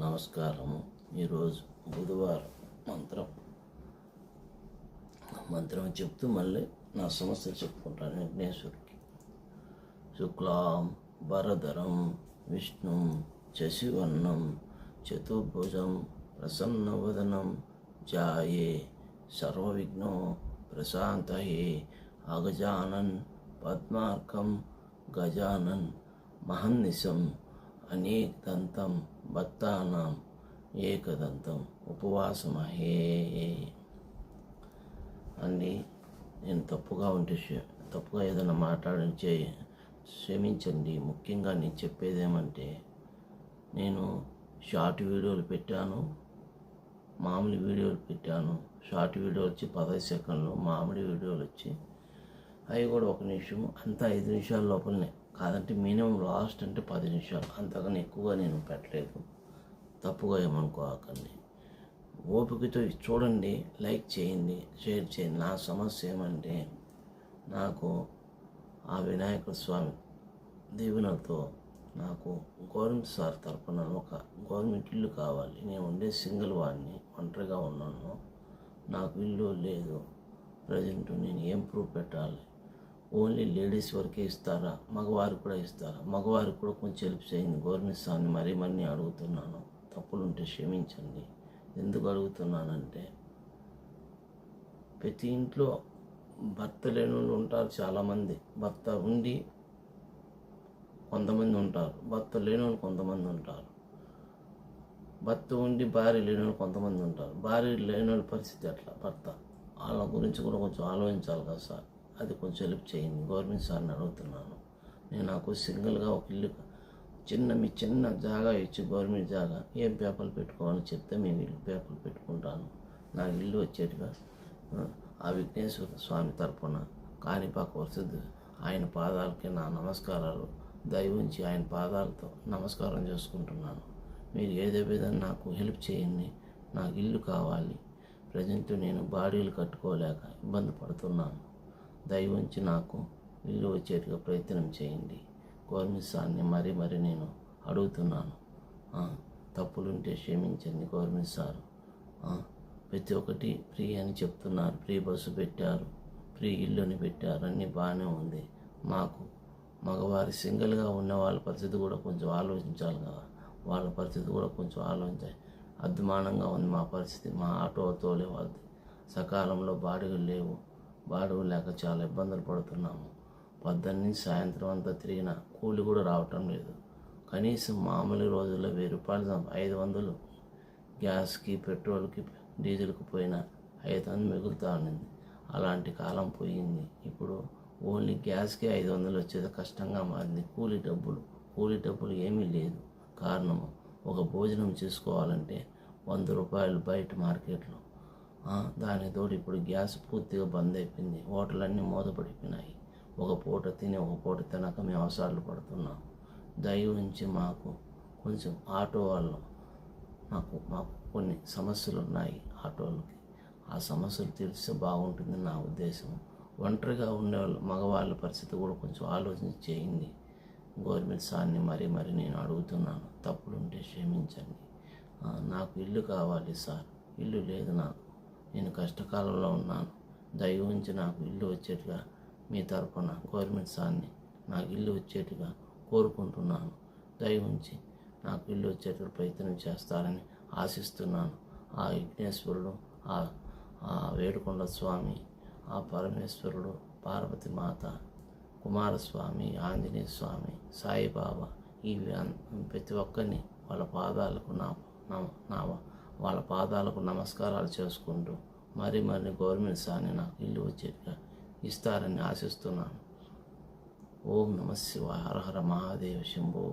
నమస్కారము. ఈరోజు బుధవారం మంత్రం చెప్తూ మళ్ళీ నా సమస్యలు చెప్పుకుంటాను విఘ్నేశ్వరుడికి. శుక్లాం వరదరం విష్ణుం శశివర్ణం చతుర్భుజం ప్రసన్నవదనం ధ్యాయే సర్వవిఘ్నో ప్రశాంతయే అగజానన్ పద్మార్కం గజానన్ మహన్నిశం అనేకదంతం భక్తానాం ఏకదంతం ఉపవాసమహే. అండి, నేను తప్పుగా ఏదైనా మాట్లాడించే క్షమించండి. ముఖ్యంగా నేను చెప్పేది ఏమంటే, నేను షార్ట్ వీడియోలు పెట్టాను, మామూలు వీడియోలు పెట్టాను. షార్ట్ వీడియోలు వచ్చి 15 సెకండ్లు, మామూలు వీడియోలు వచ్చి అవి కూడా 1 నిమిషం, అంతా 5 నిమిషాల లోపలనే. కాదంటే మినిమం లాస్ట్ అంటే 10 నిమిషాలు, అంతకన్నా ఎక్కువగా నేను పెట్టలేదు. తప్పుగా ఏమనుకోకండి. ఓపికతో చూడండి, లైక్ చేయండి, షేర్ చేయండి. నా సమస్య ఏమంటే, నాకు ఆ వినాయక స్వామి దీవెనలతో నాకు గవర్నమెంట్ సార్ తరఫున ఒక గవర్నమెంట్ ఇల్లు కావాలి. నేను ఉండే సింగిల్ వాడిని, ఒంటరిగా ఉన్నాను. నాకు ఇల్లు లేదు. ప్రజెంట్ నేను ఏం ప్రూఫ్ పెట్టాలి? ఓన్లీ లేడీస్ వరకే ఇస్తారా? మగవారికి కూడా ఇస్తారా? మగవారికి కూడా కొంచెం హెల్ప్ చేయండి. గవర్నమెంట్ సార్ని మరీ అడుగుతున్నాను. తప్పులుంటే క్షమించండి. ఎందుకు అడుగుతున్నానంటే, ప్రతి ఇంట్లో భర్త లేని వాళ్ళు ఉంటారు చాలామంది. భర్త ఉండి కొంతమంది ఉంటారు, భర్త లేని వాళ్ళు కొంతమంది ఉంటారు. భర్త ఉండి భార్య లేని వాళ్ళు కొంతమంది ఉంటారు. భార్య లేని వాళ్ళ పరిస్థితి ఎట్లా? భర్త వాళ్ళ గురించి కూడా కొంచెం ఆలోచించాలి కదా సార్. అది కొంచెం హెల్ప్ చేయండి. గవర్నమెంట్ సార్ని అడుగుతున్నాను. నాకు సింగిల్గా ఒక ఇల్లు, మీ చిన్న జాగా ఇచ్చి, గవర్నమెంట్ జాగా, ఏం పేపర్లు పెట్టుకోవాలని చెప్తే మేము ఇల్లు పేపర్లు పెట్టుకుంటాను. నాకు ఇల్లు వచ్చేట్టుగా ఆ విఘ్నేశ్వర స్వామి తరపున కాణిపాక వరుస ఆయన పాదాలకి నా నమస్కారాలు. దయవుంచి ఆయన పాదాలతో నమస్కారం చేసుకుంటున్నాను. మీరు ఏదో విధంగా నాకు హెల్ప్ చేయండి. నాకు ఇల్లు కావాలి. ప్రజెంట్ నేను బాడీలు కట్టుకోలేక ఇబ్బంది పడుతున్నాను. దయవుంచి నాకు ఇల్లు వచ్చేట్టుగా ప్రయత్నం చేయండి. గవర్నమెంట్ సార్ని మరీ నేను అడుగుతున్నాను. తప్పులుంటే క్షమించండి. గవర్నమెంట్ సార్ ప్రతి ఒక్కటి ఫ్రీ అని చెప్తున్నారు. ఫ్రీ బస్సు పెట్టారు, ఫ్రీ ఇల్లు అని పెట్టారు, అన్నీ బాగానే ఉంది. మాకు మగవారి సింగిల్గా ఉన్న వాళ్ళ పరిస్థితి కూడా కొంచెం ఆలోచించాలి కదా. వాళ్ళ పరిస్థితి కూడా కొంచెం ఆలోచించాలి. అద్మానంగా ఉంది మా పరిస్థితి. మా ఆటో తోలే వాళ్ళది సకాలంలో బాడుగులు లేవు. బాడుగు లేక చాలా ఇబ్బందులు పడుతున్నాము. పొద్దున్న సాయంత్రం అంతా తిరిగిన కూలి కూడా రావటం లేదు. కనీసం మామూలు రోజుల్లో 1000 రూపాయలు 500 గ్యాస్కి, పెట్రోల్కి, డీజిల్కి పోయినా 500 మిగులుతూ ఉన్నింది. అలాంటి కాలం పోయింది. ఇప్పుడు ఓన్లీ గ్యాస్కి 500 వచ్చేది కష్టంగా మారింది. కూలీ డబ్బులు ఏమీ లేదు. కారణము, ఒక భోజనం చేసుకోవాలంటే 100 రూపాయలు బయట మార్కెట్లో. దానికి తోడు ఇప్పుడు గ్యాస్ పూర్తిగా బంద్ అయిపోయింది. హోటలన్నీ మూతపడిపోయినాయి. ఒక పూట తిని ఒక పూట తినక మేము అవసరాలు పడుతున్నాం. దయవుంచి మాకు కొంచెం ఆటో వాళ్ళు మాకు కొన్ని సమస్యలు ఉన్నాయి ఆటోలకి. ఆ సమస్యలు తీరిస్తే బాగుంటుంది నా ఉద్దేశం. ఒంటరిగా ఉండేవాళ్ళు మగవాళ్ళ పరిస్థితి కూడా కొంచెం ఆలోచించి చేయండి. గవర్నమెంట్ సార్ని మరీ నేను అడుగుతున్నాను. తప్పులుంటే క్షమించండి. నాకు ఇల్లు కావాలి సార్. ఇల్లు లేదు నాకు. నేను కష్టకాలంలో ఉన్నాను. దయవుంచి నాకు ఇల్లు వచ్చేట్టుగా మీ తరపున గవర్నమెంట్ సార్ని నాకు ఇల్లు వచ్చేట్టుగా కోరుకుంటున్నాను. దయవుంచి నాకు ఇల్లు వచ్చేట్టుగా ప్రయత్నం చేస్తారని ఆశిస్తున్నాను. ఆ విఘ్నేశ్వరుడు, ఆ వేడుకొండ స్వామి, ఆ పరమేశ్వరుడు, పార్వతి మాత, కుమారస్వామి, ఆంజనేయ స్వామి, సాయిబాబా, ప్రతి ఒక్కరిని వాళ్ళ పాదాలకు నమస్కారాలు చేసుకుంటూ మరీ గవర్నమెంట్ సార్ని నాకు ఇల్లు వచ్చేట్టుగా ఇస్తారని ఆశిస్తున్నాను. ఓం నమ శివాయ. హర హర మహాదేవ శంభో.